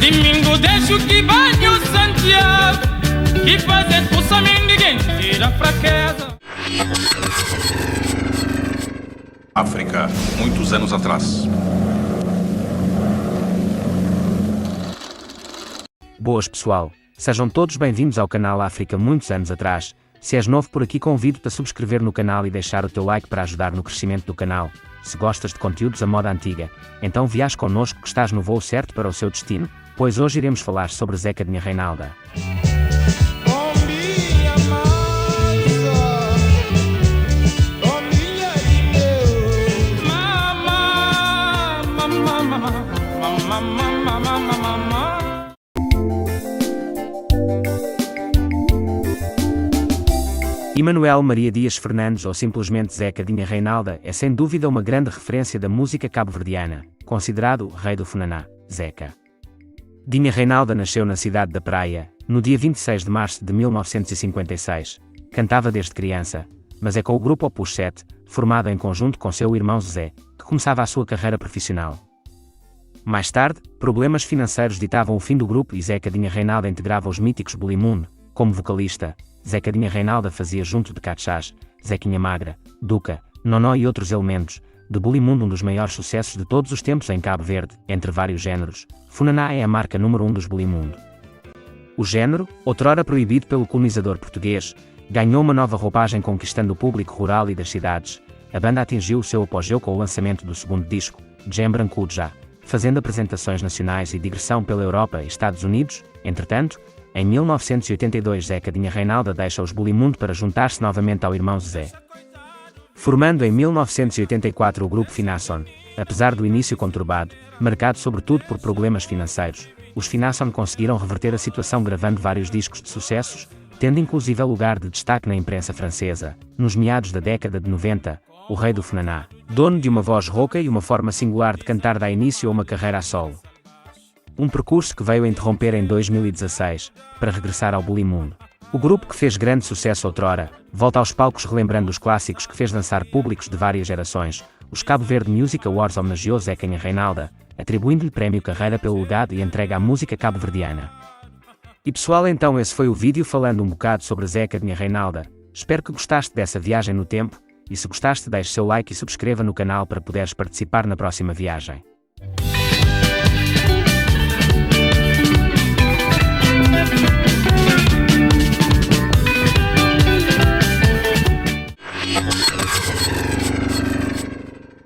Domingo deixo que banho Santiago, que fazem pulsa ninguém tira a fraqueza. África, muitos anos atrás. Boas pessoal, sejam todos bem-vindos ao canal África muitos anos atrás. Se és novo por aqui, convido-te a subscrever no canal e deixar o teu like para ajudar no crescimento do canal. Se gostas de conteúdos à moda antiga, então viaja connosco que estás no voo certo para o seu destino, pois hoje iremos falar sobre Zeca Dinha Reinalda. Emanuel Maria Dias Fernandes, ou simplesmente Zeca Dinha Reinalda, é sem dúvida uma grande referência da música cabo-verdiana, considerado o rei do funaná, Zeca. Dinha Reinalda nasceu na cidade da Praia, no dia 26 de março de 1956. Cantava desde criança, mas é com o grupo Opus 7, formado em conjunto com seu irmão Zé, que começava a sua carreira profissional. Mais tarde, problemas financeiros ditavam o fim do grupo e Zeca Dinha Reinalda integrava os míticos Bully Moon, como vocalista. Zeca Dinha Reinalda fazia junto de Catchás, Zequinha Magra, Duca, Nonó e outros elementos, de Bully Moon um dos maiores sucessos de todos os tempos em Cabo Verde, entre vários géneros. Funaná é a marca número 1 dos Bully Moon. O género, outrora proibido pelo colonizador português, ganhou uma nova roupagem conquistando o público rural e das cidades. A banda atingiu o seu apogeu com o lançamento do segundo disco, Djem Brancudo Já, fazendo apresentações nacionais e digressão pela Europa e Estados Unidos. Entretanto, em 1982 Zeca Dinha Reinalda deixa os Bully Moon para juntar-se novamente ao irmão Zé, formando em 1984 o grupo Finasson. Apesar do início conturbado, marcado sobretudo por problemas financeiros, os Finasson conseguiram reverter a situação gravando vários discos de sucessos, tendo inclusive lugar de destaque na imprensa francesa. Nos meados da década de 90, o rei do funaná, dono de uma voz rouca e uma forma singular de cantar, dá início a uma carreira a solo. Um percurso que veio a interromper em 2016, para regressar ao Bully Moon. O grupo, que fez grande sucesso outrora, volta aos palcos relembrando os clássicos que fez dançar públicos de várias gerações. Os Cabo Verde Music Awards homenageou Zeca Dinha Reinalda, atribuindo-lhe prémio Carreira pelo legado e entrega à música cabo-verdiana. E pessoal, então esse foi o vídeo falando um bocado sobre Zeca Dinha Reinalda. Espero que gostaste dessa viagem no tempo, e se gostaste deixe seu like e subscreva no canal para poderes participar na próxima viagem.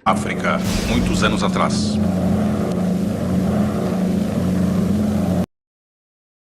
África, muitos anos atrás.